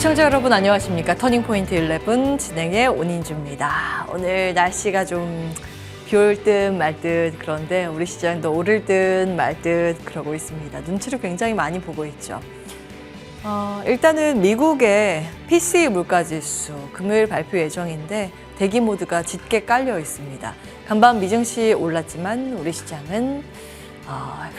시청자 여러분 안녕하십니까. 터닝포인트 11 진행의 온인주입니다. 오늘 날씨가 좀 비 올 듯 말 듯 그런데 우리 시장도 오를 듯 말 듯 그러고 있습니다. 눈치를 굉장히 많이 보고 있죠. 일단은 미국의 PCE 물가지수 금요일 발표 예정인데 대기 모드가 짙게 깔려 있습니다. 간밤 미증시 올랐지만 우리 시장은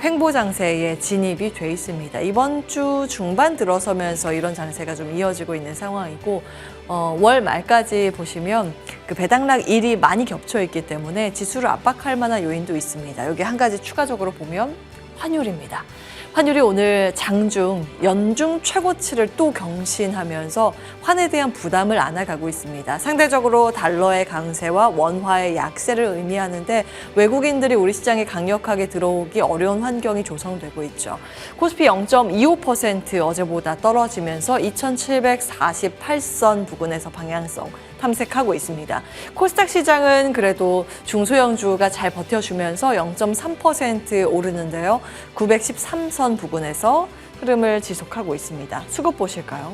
횡보 장세에 진입이 돼 있습니다. 이번 주 중반 들어서면서 이런 장세가 좀 이어지고 있는 상황이고 월 말까지 보시면 그 배당락일이 많이 겹쳐 있기 때문에 지수를 압박할 만한 요인도 있습니다. 여기 한 가지 추가적으로 보면 환율입니다. 환율이 오늘 장중, 연중 최고치를 또 경신하면서 환에 대한 부담을 안아가고 있습니다. 상대적으로 달러의 강세와 원화의 약세를 의미하는데 외국인들이 우리 시장에 강력하게 들어오기 어려운 환경이 조성되고 있죠. 코스피 0.25% 어제보다 떨어지면서 2748선 부근에서 방향성 탐색하고 있습니다. 코스닥 시장은 그래도 중소형주가 잘 버텨주면서 0.3% 오르는데요. 913선 부근에서 흐름을 지속하고 있습니다. 수급 보실까요?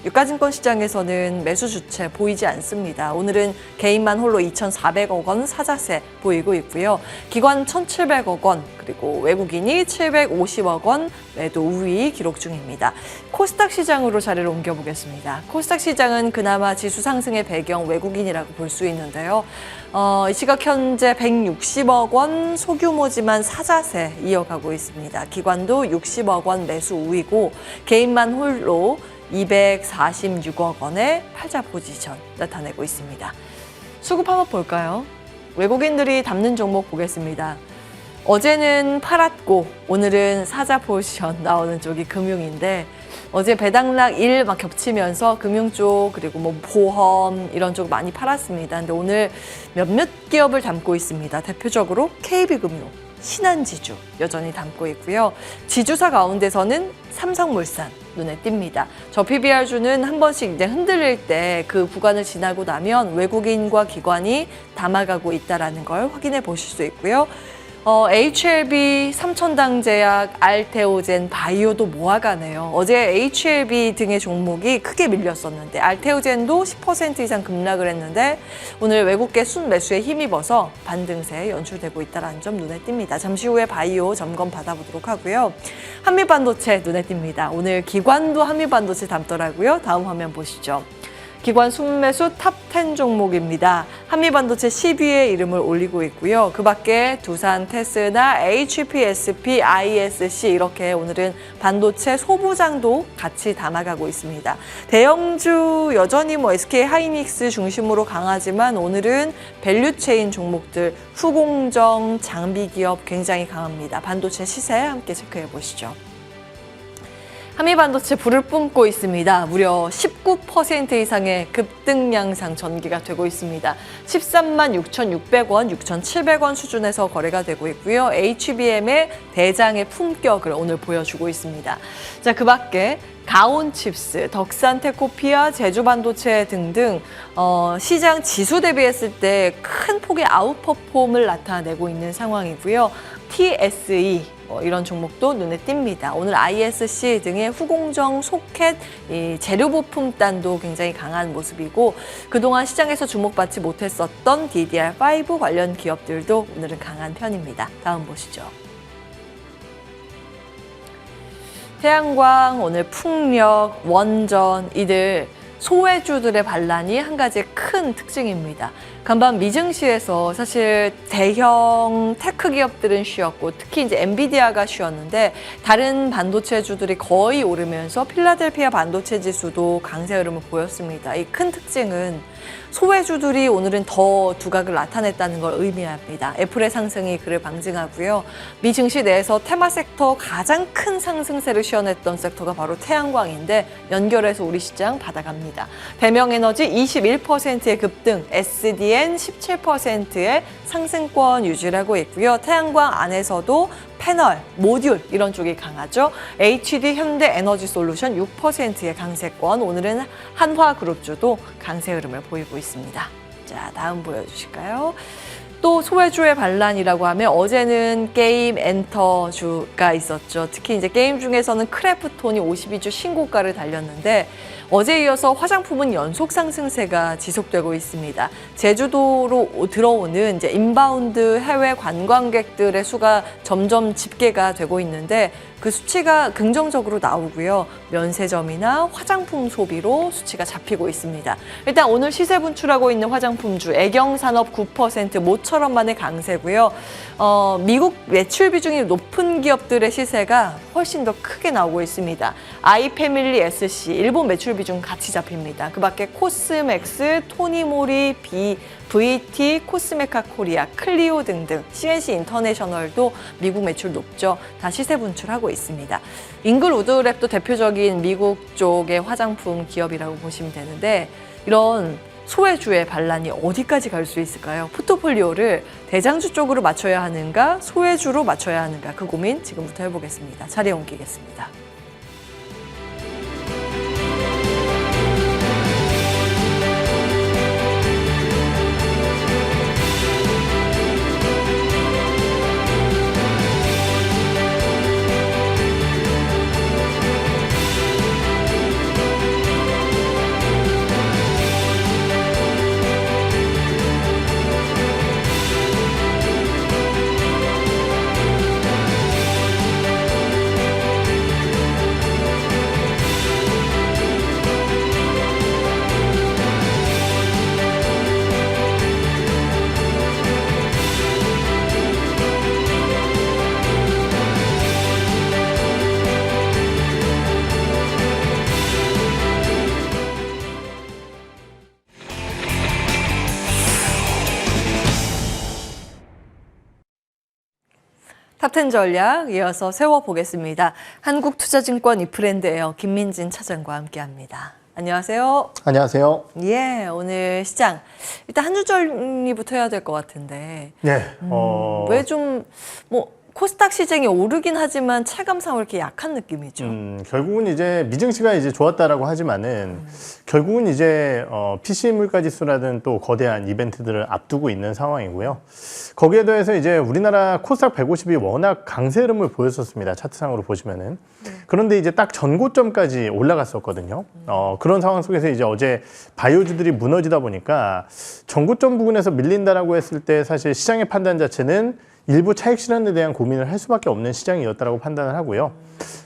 유가증권 시장에서는 매수 주체 보이지 않습니다. 오늘은 개인만 홀로 2,400억 원 사자세 보이고 있고요. 기관 1,700억 원 그리고 외국인이 750억 원 매도 우위 기록 중입니다. 코스닥 시장으로 자리를 옮겨보겠습니다. 코스닥 시장은 그나마 지수 상승의 배경 외국인이라고 볼 수 있는데요. 이 시각 현재 160억 원 소규모지만 사자세 이어가고 있습니다. 기관도 60억 원 매수 우위고 개인만 홀로 246억 원의 팔자 포지션 나타내고 있습니다. 수급 한번 볼까요? 외국인들이 담는 종목 보겠습니다. 어제는 팔았고 오늘은 사자 포지션 나오는 쪽이 금융인데 어제 배당락 일 막 겹치면서 금융 쪽 그리고 뭐 보험 이런 쪽 많이 팔았습니다. 근데 오늘 몇몇 기업을 담고 있습니다. 대표적으로 KB금융, 신한지주 여전히 담고 있고요. 지주사 가운데서는 삼성물산 눈에 띕니다. 저 PBR주는 한 번씩 이제 흔들릴 때 그 구간을 지나고 나면 외국인과 기관이 담아가고 있다는 걸 확인해 보실 수 있고요. HLB, 삼천당제약, 알테오젠, 바이오도 모아가네요. 어제 HLB 등의 종목이 크게 밀렸었는데 알테오젠도 10% 이상 급락을 했는데 오늘 외국계 순매수에 힘입어서 반등세에 연출되고 있다는 점 눈에 띕니다. 잠시 후에 바이오 점검 받아보도록 하고요. 한미반도체 눈에 띕니다. 오늘 기관도 한미반도체 담더라고요. 다음 화면 보시죠. 기관 순매수 탑10 종목입니다. 한미반도체 10위에 이름을 올리고 있고요. 그 밖에 두산, 테스나, HPSP, ISC 이렇게 오늘은 반도체 소부장도 같이 담아가고 있습니다. 대형주 여전히 SK 하이닉스 중심으로 강하지만 오늘은 밸류체인 종목들 후공정, 장비기업 굉장히 강합니다. 반도체 시세 함께 체크해 보시죠. 한미반도체 불을 뿜고 있습니다. 무려 19% 이상의 급등 양상 전개가 되고 있습니다. 13만 6,600원, 6,700원 수준에서 거래가 되고 있고요. HBM의 대장의 품격을 오늘 보여주고 있습니다. 자, 그 밖에 가온칩스, 덕산테코피아, 제주반도체 등등 시장 지수 대비했을 때 큰 폭의 아웃퍼폼을 나타내고 있는 상황이고요. TSE 이런 종목도 눈에 띕니다. 오늘 ISC 등의 후공정, 소켓, 재료 부품단도 굉장히 강한 모습이고 그동안 시장에서 주목받지 못했었던 DDR5 관련 기업들도 오늘은 강한 편입니다. 다음 보시죠. 태양광, 오늘 풍력, 원전 이들 소외주들의 반란이 한 가지 큰 특징입니다. 간밤 미증시에서 사실 대형 테크 기업들은 쉬었고 특히 이제 엔비디아가 쉬었는데 다른 반도체주들이 거의 오르면서 필라델피아 반도체 지수도 강세 흐름을 보였습니다. 이 큰 특징은 소외주들이 오늘은 더 두각을 나타냈다는 걸 의미합니다. 애플의 상승이 그를 방증하고요. 미 증시 내에서 테마 섹터 가장 큰 상승세를 시현했던 섹터가 바로 태양광인데 연결해서 우리 시장 받아갑니다. 대명에너지 21%의 급등, SDN 17%의 상승권 유지를 하고 있고요. 태양광 안에서도 패널, 모듈 이런 쪽이 강하죠. HD 현대에너지솔루션 6%의 강세권, 오늘은 한화그룹주도 강세 흐름을 보이고 있습니다. 자, 다음 보여주실까요? 또 소외주의 반란이라고 하면 어제는 게임 엔터주가 있었죠. 특히 이제 게임 중에서는 크래프톤이 52주 신고가를 달렸는데 어제에 이어서 화장품은 연속 상승세가 지속되고 있습니다. 제주도로 들어오는 이제 인바운드 해외 관광객들의 수가 점점 집계가 되고 있는데 그 수치가 긍정적으로 나오고요. 면세점이나 화장품 소비로 수치가 잡히고 있습니다. 일단 오늘 시세 분출하고 있는 화장품주 애경산업 9% 모처럼 만의 강세고요. 미국 매출 비중이 높은 기업들의 시세가 훨씬 더 크게 나오고 있습니다. 아이패밀리 SC, 일본 매출 비중 같이 잡힙니다. 그 밖에 코스맥스, 토니모리, VT, 코스메카 코리아, 클리오 등등 CNC 인터내셔널도 미국 매출 높죠. 다 시세 분출하고 있습니다. 잉글우드랩도 대표적인 미국 쪽의 화장품 기업이라고 보시면 되는데 이런 소외주의 반란이 어디까지 갈 수 있을까요? 포트폴리오를 대장주 쪽으로 맞춰야 하는가, 소외주로 맞춰야 하는가 그 고민 지금부터 해보겠습니다. 자리에 옮기겠습니다. 탑10 전략 이어서 세워보겠습니다. 한국투자증권 이프랜드에어 김민진 차장과 함께합니다. 안녕하세요. 안녕하세요. 예, 오늘 시장 일단 한 주 정리부터 해야 될 것 같은데 네. 왜 좀 코스닥 시장이 오르긴 하지만 체감상으로 이렇게 약한 느낌이죠. 결국은 이제 미증시가 이제 좋았다라고 하지만은 결국은 이제 PC 물가지수라든 또 거대한 이벤트들을 앞두고 있는 상황이고요. 거기에 더해서 이제 우리나라 코스닥 150이 워낙 강세 흐름을 보였었습니다. 차트상으로 보시면은. 그런데 이제 딱 전고점까지 올라갔었거든요. 그런 상황 속에서 이제 어제 바이오주들이 무너지다 보니까 전고점 부근에서 밀린다라고 했을 때 사실 시장의 판단 자체는 일부 차익 실현에 대한 고민을 할 수밖에 없는 시장이었다고 판단을 하고요.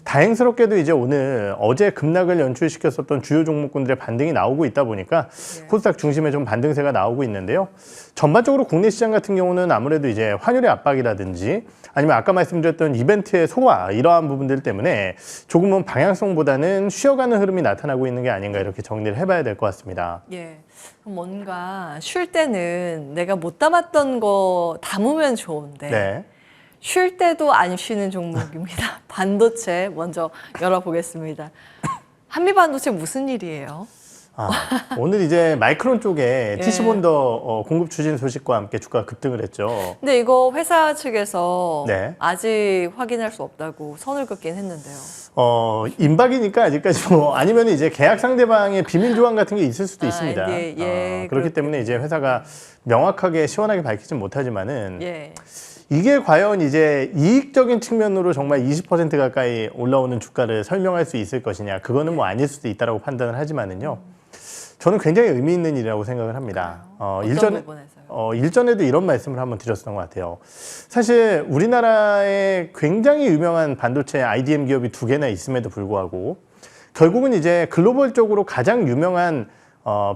다행스럽게도 이제 오늘 어제 급락을 연출시켰었던 주요 종목군들의 반등이 나오고 있다 보니까 코스닥 중심에 좀 반등세가 나오고 있는데요. 전반적으로 국내 시장 같은 경우는 아무래도 이제 환율의 압박이라든지 아니면 아까 말씀드렸던 이벤트의 소화 이러한 부분들 때문에 조금은 방향성보다는 쉬어가는 흐름이 나타나고 있는 게 아닌가 이렇게 정리를 해봐야 될 것 같습니다. 예, 뭔가 쉴 때는 내가 못 담았던 거 담으면 좋은데 네. 쉴 때도 안 쉬는 종목입니다. 반도체 먼저 열어보겠습니다. 한미반도체 무슨 일이에요? 오늘 이제 마이크론 쪽에 예. TC본더 공급 추진 소식과 함께 주가가 급등을 했죠. 근데 이거 회사 측에서 네. 아직 확인할 수 없다고 선을 긋긴 했는데요. 임박이니까 아직까지 아니면 이제 계약 상대방의 비밀 조항 같은 게 있을 수도 있습니다. 예, 그렇기 때문에 이제 회사가 명확하게 시원하게 밝히진 못하지만은 예. 이게 과연 이제 이익적인 측면으로 정말 20% 가까이 올라오는 주가를 설명할 수 있을 것이냐, 그거는 뭐 아닐 수도 있다라고 판단을 하지만은요. 저는 굉장히 의미 있는 일이라고 생각을 합니다. 일전에도 이런 말씀을 한번 드렸던 것 같아요. 사실 우리나라에 굉장히 유명한 반도체 IDM 기업이 2개나 있음에도 불구하고 결국은 이제 글로벌적으로 가장 유명한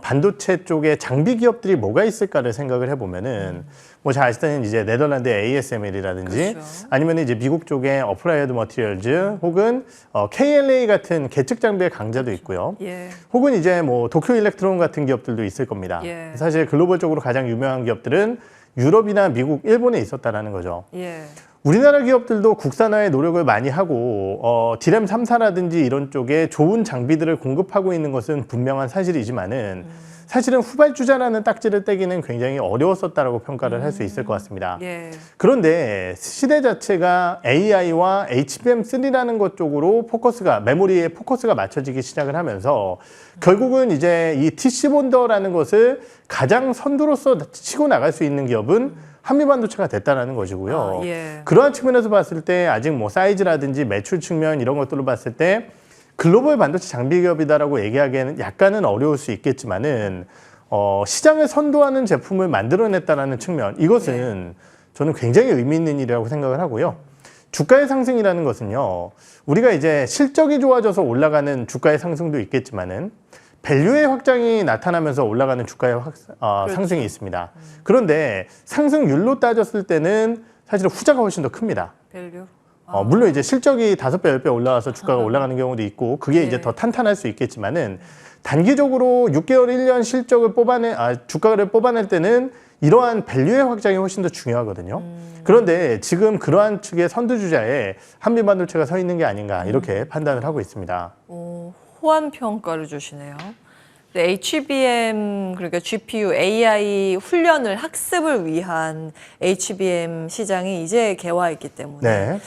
반도체 쪽에 장비 기업들이 뭐가 있을까를 생각을 해보면은 뭐 잘 아시다시피 이제 네덜란드의 ASML이라든지 그렇죠. 아니면 이제 미국 쪽의 어플라이드 머티리얼즈 혹은 KLA 같은 계측 장비의 강자도 있고요. 예. 혹은 이제 뭐 도쿄 일렉트론 같은 기업들도 있을 겁니다. 예. 사실 글로벌적으로 가장 유명한 기업들은 유럽이나 미국, 일본에 있었다라는 거죠. 예. 우리나라 기업들도 국산화에 노력을 많이 하고 디램 3사라든지 이런 쪽에 좋은 장비들을 공급하고 있는 것은 분명한 사실이지만은 사실은 후발주자라는 딱지를 떼기는 굉장히 어려웠었다라고 평가를 할 수 있을 것 같습니다. 예. 그런데 시대 자체가 AI와 HBM3라는 것 쪽으로 메모리에 포커스가 맞춰지기 시작을 하면서 결국은 이제 이 TC본더라는 것을 가장 선두로서 치고 나갈 수 있는 기업은 한미반도체가 됐다라는 것이고요. 예. 그러한 측면에서 봤을 때 아직 뭐 사이즈라든지 매출 측면 이런 것들로 봤을 때 글로벌 반도체 장비 기업이다라고 얘기하기에는 약간은 어려울 수 있겠지만은 시장을 선도하는 제품을 만들어냈다라는 측면, 이것은 저는 굉장히 의미 있는 일이라고 생각을 하고요. 주가의 상승이라는 것은요, 우리가 이제 실적이 좋아져서 올라가는 주가의 상승도 있겠지만은 밸류의 확장이 나타나면서 올라가는 주가의 그렇죠. 상승이 있습니다. 그런데 상승률로 따졌을 때는 사실 후자가 훨씬 더 큽니다. 밸류. 물론 이제 실적이 5배, 10배 올라와서 주가가 올라가는 경우도 있고, 그게 네. 이제 더 탄탄할 수 있겠지만은, 단기적으로 6개월, 1년 실적을 주가를 뽑아낼 때는 이러한 밸류의 확장이 훨씬 더 중요하거든요. 그런데 지금 그러한 측의 선두주자에 한미반도체가 서 있는 게 아닌가, 이렇게 판단을 하고 있습니다. 호환 평가를 주시네요. HBM, 그러니까 GPU, AI 훈련을 학습을 위한 HBM 시장이 이제 개화했기 때문에 네.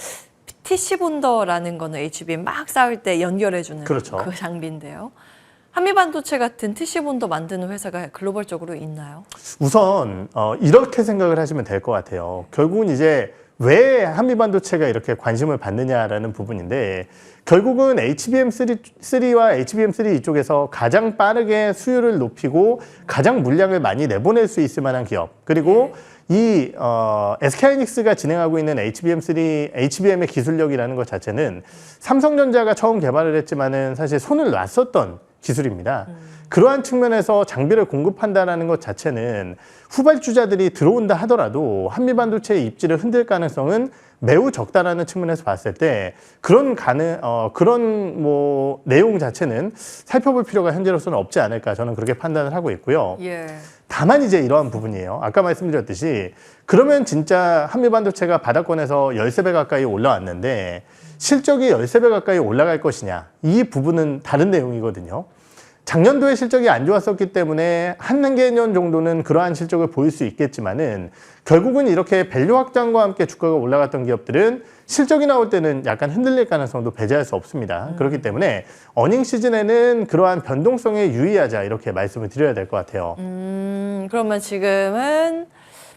TC 본더라는 거는 HBM 막 쌓을 때 연결해주는 그렇죠. 그 장비인데요. 한미반도체 같은 TC 본더 만드는 회사가 글로벌적으로 있나요? 우선 이렇게 생각을 하시면 될 것 같아요. 결국은 이제 왜 한미반도체가 이렇게 관심을 받느냐라는 부분인데, 결국은 HBM3와 HBM3 이쪽에서 가장 빠르게 수율을 높이고 가장 물량을 많이 내보낼 수 있을 만한 기업, 그리고 이 SK하이닉스가 진행하고 있는 HBM의 기술력이라는 것 자체는 삼성전자가 처음 개발을 했지만은 사실 손을 놨었던 기술입니다. 그러한 측면에서 장비를 공급한다는 것 자체는 후발주자들이 들어온다 하더라도 한미반도체의 입지를 흔들 가능성은 매우 적다라는 측면에서 봤을 때 그런 내용 자체는 살펴볼 필요가 현재로서는 없지 않을까, 저는 그렇게 판단을 하고 있고요. 예. 다만 이제 이러한 부분이에요. 아까 말씀드렸듯이 그러면 진짜 한미반도체가 바닥권에서 13배 가까이 올라왔는데 실적이 13배 가까이 올라갈 것이냐, 이 부분은 다른 내용이거든요. 작년도에 실적이 안 좋았었기 때문에 한 개년 정도는 그러한 실적을 보일 수 있겠지만은 결국은 이렇게 밸류 확장과 함께 주가가 올라갔던 기업들은 실적이 나올 때는 약간 흔들릴 가능성도 배제할 수 없습니다. 그렇기 때문에 어닝 시즌에는 그러한 변동성에 유의하자, 이렇게 말씀을 드려야 될 것 같아요. 그러면 지금은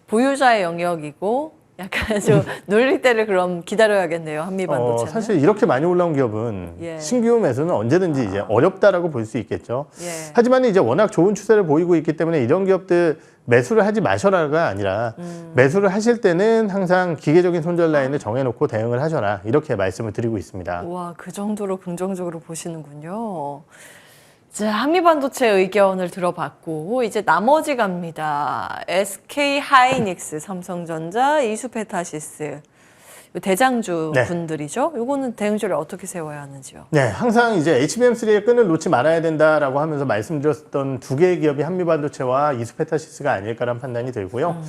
보유자의 영역이고 약간 좀 눌릴 때를 그럼 기다려야겠네요, 한미반도체는. 사실 이렇게 많이 올라온 기업은 예. 신규 매수는 언제든지 이제 어렵다라고 볼 수 있겠죠. 예. 하지만 이제 워낙 좋은 추세를 보이고 있기 때문에 이런 기업들 매수를 하지 마셔라가 아니라 매수를 하실 때는 항상 기계적인 손절 라인을 정해놓고 대응을 하셔라, 이렇게 말씀을 드리고 있습니다. 와, 그 정도로 긍정적으로 보시는군요. 자, 한미반도체 의견을 들어봤고 이제 나머지 갑니다. SK하이닉스, 삼성전자, 이수페타시스 대장주 네. 분들이죠. 요거는 대응주를 어떻게 세워야 하는지요? 네, 항상 이제 HBM3의 끈을 놓지 말아야 된다라고 하면서 말씀드렸던 두 개의 기업이 한미반도체와 이수페타시스가 아닐까라는 판단이 들고요.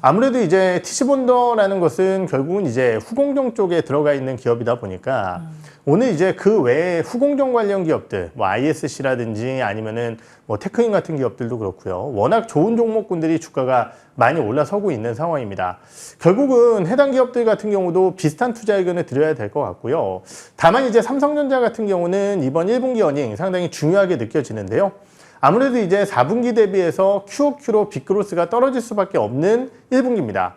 아무래도 이제 TC본더라는 것은 결국은 이제 후공정 쪽에 들어가 있는 기업이다 보니까 오늘 이제 그 외에 후공정 관련 기업들, 뭐 ISC라든지 아니면은 뭐 테크인 같은 기업들도 그렇고요. 워낙 좋은 종목군들이 주가가 많이 올라서고 있는 상황입니다. 결국은 해당 기업들 같은 경우도 비슷한 투자 의견을 드려야 될 것 같고요. 다만 이제 삼성전자 같은 경우는 이번 1분기 어닝 상당히 중요하게 느껴지는데요. 아무래도 이제 4분기 대비해서 QOQ로 빅그로스가 떨어질 수밖에 없는 1분기입니다.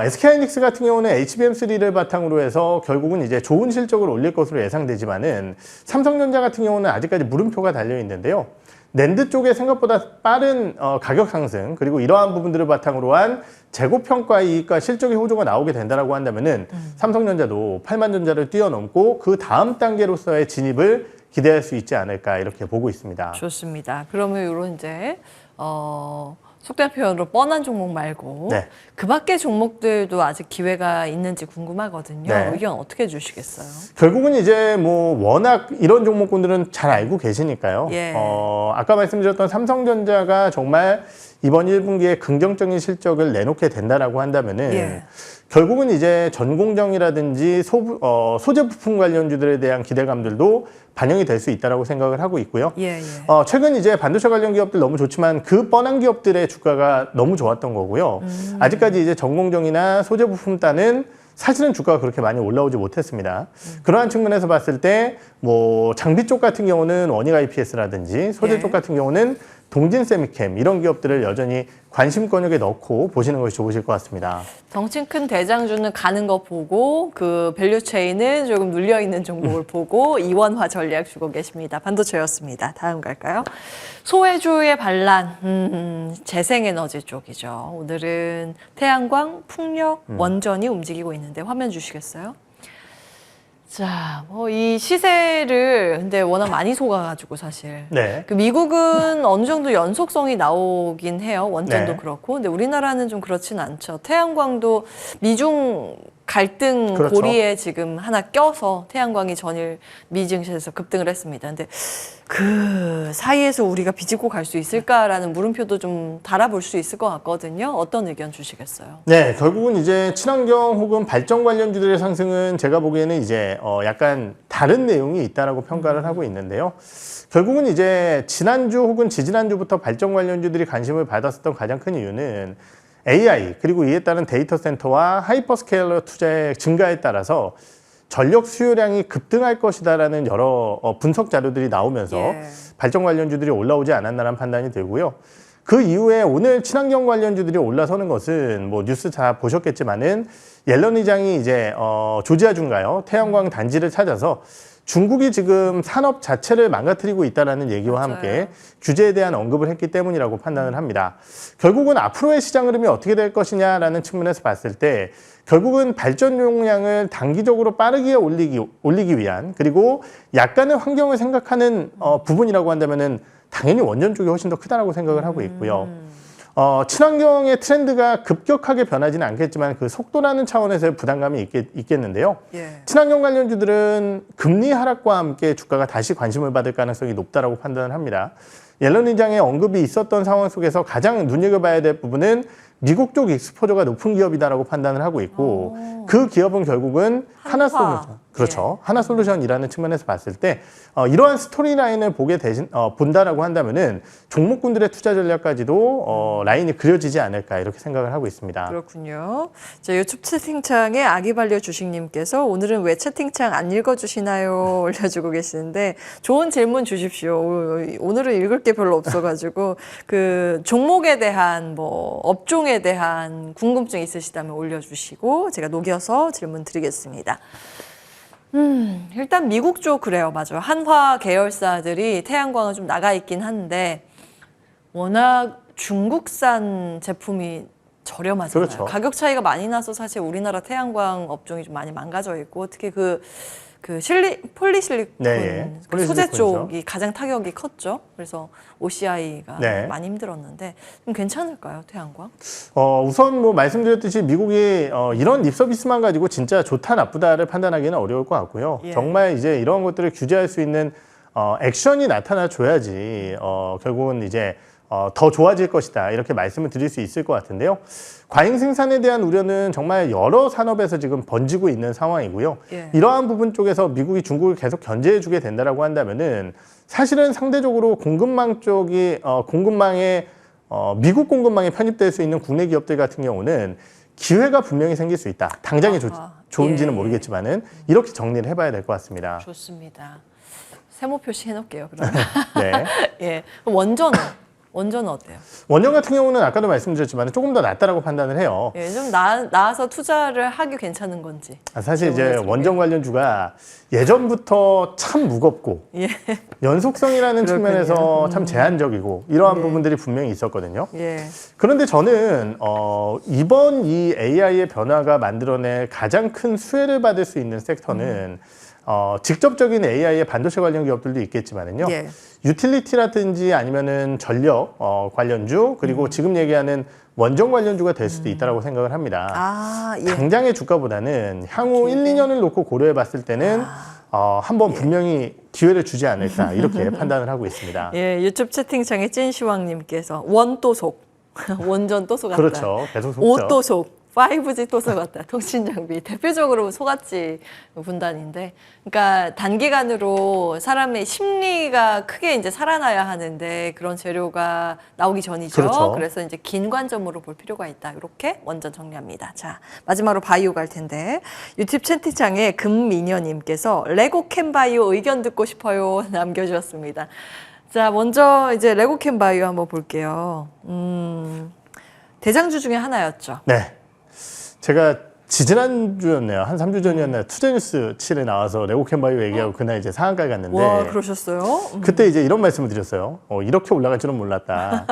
SK하이닉스 같은 경우는 HBM3를 바탕으로 해서 결국은 이제 좋은 실적을 올릴 것으로 예상되지만은 삼성전자 같은 경우는 아직까지 물음표가 달려 있는데요. 낸드 쪽에 생각보다 빠른 가격 상승, 그리고 이러한 부분들을 바탕으로 한 재고평가 이익과 실적의 호조가 나오게 된다라고 한다면은 삼성전자도 8만전자를 뛰어넘고 그 다음 단계로서의 진입을 기대할 수 있지 않을까, 이렇게 보고 있습니다. 좋습니다. 그러면 이런 이제 속된 표현으로 뻔한 종목 말고 네. 그 밖의 종목들도 아직 기회가 있는지 궁금하거든요. 네. 의견 어떻게 주시겠어요? 결국은 이제 뭐 워낙 이런 종목군들은 잘 알고 계시니까요. 예. 아까 말씀드렸던 삼성전자가 정말 이번 1분기에 긍정적인 실적을 내놓게 된다라고 한다면은 예. 결국은 이제 전공정이라든지 소재 부품 관련주들에 대한 기대감들도 반영이 될 수 있다라고 생각을 하고 있고요. 예, 예. 최근 이제 반도체 관련 기업들 너무 좋지만 그 뻔한 기업들의 주가가 너무 좋았던 거고요. 아직까지 이제 전공정이나 소재 부품 따는 사실은 주가가 그렇게 많이 올라오지 못했습니다. 그러한 측면에서 봤을 때 뭐 장비 쪽 같은 경우는 원익 IPS라든지 소재 예. 쪽 같은 경우는 동진 세미캠 이런 기업들을 여전히 관심권역에 넣고 보시는 것이 좋으실 것 같습니다. 덩치 큰 대장주는 가는 거 보고 그 밸류 체인은 조금 눌려 있는 종목을 보고 이원화 전략 주고 계십니다. 반도체였습니다. 다음 갈까요? 소외주의 반란, 재생에너지 쪽이죠. 오늘은 태양광, 풍력, 원전이 움직이고 있는데 화면 주시겠어요? 자, 뭐 이 시세를 근데 워낙 많이 속아가지고 사실. 네. 그 미국은 어느 정도 연속성이 나오긴 해요. 원전도 네. 그렇고. 근데 우리나라는 좀 그렇진 않죠. 태양광도 미중 갈등 그렇죠. 고리에 지금 하나 껴서 태양광이 전일 미 증시에서 급등을 했습니다. 근데 그 사이에서 우리가 비집고 갈 수 있을까라는 물음표도 좀 달아볼 수 있을 것 같거든요. 어떤 의견 주시겠어요? 네, 결국은 이제 친환경 혹은 발전 관련주들의 상승은 제가 보기에는 이제 약간 다른 내용이 있다라고 평가를 하고 있는데요. 결국은 이제 지난주 혹은 지지난주부터 발전 관련주들이 관심을 받았었던 가장 큰 이유는 AI 그리고 이에 따른 데이터 센터와 하이퍼스케일러 투자의 증가에 따라서 전력 수요량이 급등할 것이다라는 여러 분석 자료들이 나오면서 예. 발전 관련주들이 올라오지 않았나라는 판단이 들고요. 그 이후에 오늘 친환경 관련주들이 올라서는 것은 뭐 뉴스 다 보셨겠지만은 옐런 의장이 이제 조지아주인가요? 태양광 단지를 찾아서 중국이 지금 산업 자체를 망가뜨리고 있다는 얘기와 맞아요. 함께 규제에 대한 언급을 했기 때문이라고 판단을 합니다. 결국은 앞으로의 시장 흐름이 어떻게 될 것이냐라는 측면에서 봤을 때 결국은 발전 용량을 단기적으로 빠르게 올리기 위한 그리고 약간의 환경을 생각하는 부분이라고 한다면은 당연히 원전 쪽이 훨씬 더 크다라고 생각을 하고 있고요. 친환경의 트렌드가 급격하게 변하지는 않겠지만 그 속도라는 차원에서의 부담감이 있겠는데요. 예. 친환경 관련주들은 금리 하락과 함께 주가가 다시 관심을 받을 가능성이 높다라고 판단을 합니다. 옐런 의장의 언급이 있었던 상황 속에서 가장 눈여겨봐야 될 부분은 미국 쪽 익스포저가 높은 기업이다라고 판단을 하고 있고 그 기업은 결국은 하나솔루션, 그렇죠. 예. 하나솔루션이라는 측면에서 봤을 때 이러한 스토리라인을 본다라고 한다면은 종목군들의 투자 전략까지도 라인이 그려지지 않을까 이렇게 생각을 하고 있습니다. 그렇군요. 자, 유튜브 채팅창에 아기반려 주식님께서 오늘은 왜 채팅창 안 읽어주시나요? 올려주고 계시는데 좋은 질문 주십시오. 오늘은 읽을 게 별로 없어가지고 그 종목에 대한 뭐 업종에 대한 궁금증 있으시다면 올려주시고 제가 녹여서 질문 드리겠습니다. 일단 미국 쪽 그래요. 맞아요. 한화 계열사들이 태양광은 좀 나가 있긴 한데 워낙 중국산 제품이 저렴하잖아요. 그렇죠. 가격 차이가 많이 나서 사실 우리나라 태양광 업종이 좀 많이 망가져 있고 특히 그 폴리실리콘 네, 예. 그 소재 폴리실리콘이죠. 쪽이 가장 타격이 컸죠. 그래서 OCI가 네. 많이 힘들었는데 좀 괜찮을까요, 태양광? 우선 뭐 말씀드렸듯이 미국이 이런 립서비스만 가지고 진짜 좋다 나쁘다를 판단하기는 어려울 것 같고요. 예. 정말 이제 이런 것들을 규제할 수 있는 액션이 나타나줘야지 결국은 이제 더 좋아질 것이다 이렇게 말씀을 드릴 수 있을 것 같은데요. 과잉 생산에 대한 우려는 정말 여러 산업에서 지금 번지고 있는 상황이고요. 예. 이러한 부분 쪽에서 미국이 중국을 계속 견제해주게 된다라고 한다면은 사실은 상대적으로 공급망 쪽이 미국 공급망에 편입될 수 있는 국내 기업들 같은 경우는 기회가 분명히 생길 수 있다. 당장이 좋은지는 예. 모르겠지만은 이렇게 정리를 해봐야 될 것 같습니다. 좋습니다. 세모 표시 해놓을게요. 그러면. 네. 예. 그럼 원전은 어때요? 원전 같은 경우는 아까도 말씀드렸지만 조금 더 낫다라고 판단을 해요. 예, 좀 나아서 투자를 하기 괜찮은 건지. 사실 이제 질문해서 원전 관련주가 예전부터 참 무겁고 예. 연속성이라는 그렇군요. 측면에서 참 제한적이고 이러한 부분들이 분명히 있었거든요. 예. 그런데 저는 이번 이 AI의 변화가 만들어낼 가장 큰 수혜를 받을 수 있는 섹터는 직접적인 AI의 반도체 관련 기업들도 있겠지만은요. 예. 유틸리티라든지 아니면은 전력 관련주 그리고 지금 얘기하는 원전 관련주가 될 수도 있다라고 생각을 합니다. 아, 예. 당장의 주가보다는 향후 1, 2년을 놓고 고려해 봤을 때는 한번 분명히 기회를 주지 않을까 이렇게 판단을 하고 있습니다. 예, 유튜브 채팅창에 찐시황님께서 원또속, 원전 또속 같다. 그렇죠. 계속 속죠. 5또속, 5G 또속 같다. 통신장비. 대표적으로 소가치 분단인데. 그러니까 단기간으로 사람의 심리가 크게 이제 살아나야 하는데 그런 재료가 나오기 전이죠. 그렇죠. 그래서 이제 긴 관점으로 볼 필요가 있다. 이렇게 원전 정리합니다. 자, 마지막으로 바이오 갈 텐데. 유튜브 채팅창에 금미녀님께서 레고 캠 바이오 의견 듣고 싶어요. 남겨주셨습니다. 자, 먼저 이제 레고캠 바이오 한번 볼게요. 대장주 중에 하나였죠. 네. 제가 지지난주였네요. 한 3주 전이었나요? 투자뉴스 7에 나와서 레고캠 바이오 얘기하고 그날 이제 상한가에 갔는데. 와, 그러셨어요? 그때 이제 이런 말씀을 드렸어요. 이렇게 올라갈 줄은 몰랐다.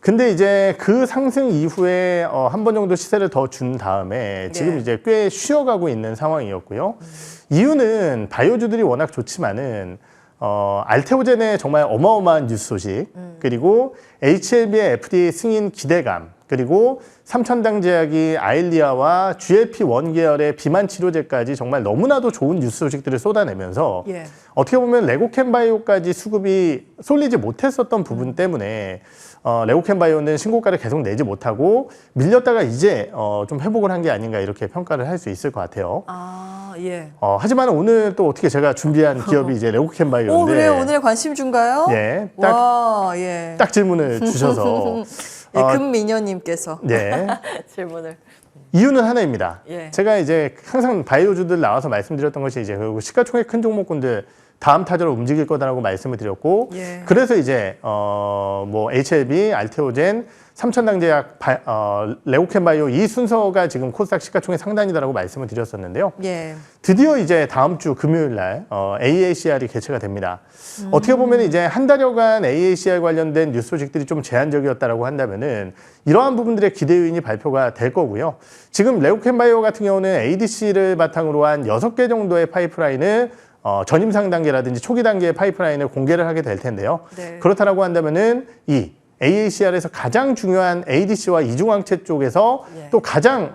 근데 이제 그 상승 이후에 한 번 정도 시세를 더 준 다음에 지금 네. 이제 꽤 쉬어가고 있는 상황이었고요. 이유는 바이오주들이 워낙 좋지만은 알테오젠의 정말 어마어마한 뉴스 소식, 그리고 HLB의 FDA 승인 기대감, 그리고 삼천당 제약이 아일리아와 GLP-1 계열의 비만 치료제까지 정말 너무나도 좋은 뉴스 소식들을 쏟아내면서 예. 어떻게 보면 레고캠 바이오까지 수급이 쏠리지 못했었던 부분 때문에 레고캠 바이오는 신고가를 계속 내지 못하고 밀렸다가 이제 좀 회복을 한 게 아닌가 이렇게 평가를 할 수 있을 것 같아요. 아, 예. 하지만 오늘 또 어떻게 제가 준비한 기업이 이제 레고캠 바이오인데. 오, 그래요? 오늘의 관심주인가요? 예, 와, 예. 딱 질문을 주셔서. 예, 금미녀님께서 네. 질문을. 이유는 하나입니다. 예. 제가 이제 항상 바이오주들 나와서 말씀드렸던 것이 이제 그 시가총액 큰 종목군들 다음 타자로 움직일 거다라고 말씀을 드렸고, 예. 그래서 이제 뭐 HLB, 알테오젠, 삼천당제약, 레고캠 바이오 이 순서가 지금 코스닥 시가총액 상단이다라고 말씀을 드렸었는데요. 예. 드디어 이제 다음 주 금요일 날 AACR이 개최가 됩니다. 어떻게 보면 이제 한 달여간 AACR 관련된 뉴스 소식들이 좀 제한적이었다라고 한다면은 이러한 부분들의 기대 요인이 발표가 될 거고요. 지금 레고캠 바이오 같은 경우는 ADC를 바탕으로 한 6개 정도의 파이프라인을 전임상 단계라든지 초기 단계의 파이프라인을 공개를 하게 될 텐데요. 네. 그렇다라고 한다면은 이 AACR에서 가장 중요한 ADC와 이중항체 쪽에서 예. 또 가장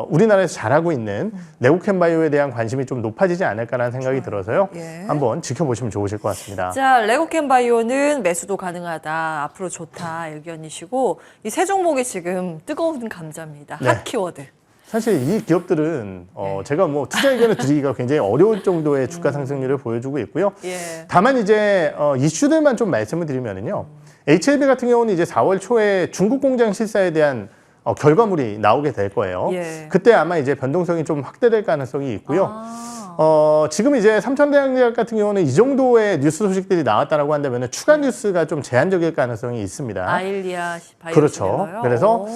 우리나라에서 잘하고 있는 레고캠 바이오에 대한 관심이 좀 높아지지 않을까라는 생각이 들어서요. 예. 한번 지켜보시면 좋으실 것 같습니다. 자, 레고캠 바이오는 매수도 가능하다. 앞으로 좋다. 의견이시고 이 세 종목이 지금 뜨거운 감자입니다. 네. 핫 키워드. 사실 이 기업들은 제가 뭐 투자 의견을 드리기가 굉장히 어려울 정도의 주가 상승률을 보여주고 있고요. 예. 다만 이제 이슈들만 좀 말씀을 드리면은요. HLB 같은 경우는 이제 4월 초에 중국 공장 실사에 대한 결과물이 나오게 될 거예요. 예. 그때 아마 이제 변동성이 좀 확대될 가능성이 있고요. 지금 이제 삼천대학제약 같은 경우는 이 정도의 뉴스 소식들이 나왔다라고 한다면 추가 뉴스가 좀 제한적일 가능성이 있습니다. 아일리아 바이오. 그렇죠. 그래서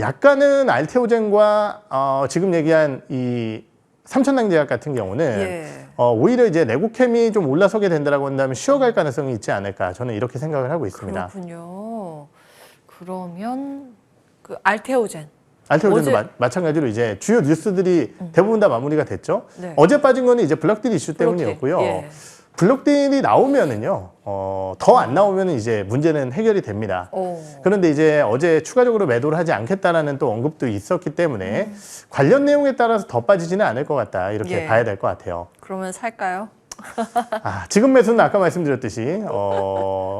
약간은 알테오젠과 지금 얘기한 이 삼천당제약 같은 경우는 예. 오히려 이제 레고캠이 좀 올라서게 된다라고 한다면 쉬어갈 가능성이 있지 않을까 저는 이렇게 생각을 하고 있습니다. 그렇군요. 그러면 그 알테오젠. 알테오젠도 어제- 마찬가지로 이제 주요 뉴스들이 대부분 다 마무리가 됐죠. 네. 어제 빠진 거는 이제 블록딜 이슈 때문이었고요. 예. 블록딜이 나오면은요, 더 안 나오면은 이제 문제는 해결이 됩니다. 오. 그런데 이제 어제 추가적으로 매도를 하지 않겠다라는 또 언급도 있었기 때문에 관련 내용에 따라서 더 빠지지는 않을 것 같다 이렇게 예. 봐야 될 것 같아요. 그러면 살까요? 지금 매수는 아까 말씀드렸듯이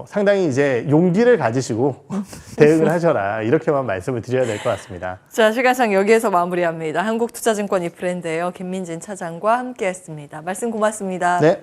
상당히 이제 용기를 가지시고 대응을 하셔라 이렇게만 말씀을 드려야 될 것 같습니다. 자, 시간상 여기에서 마무리합니다. 한국투자증권 이프랜드예요. 김민진 차장과 함께했습니다. 말씀 고맙습니다. 네.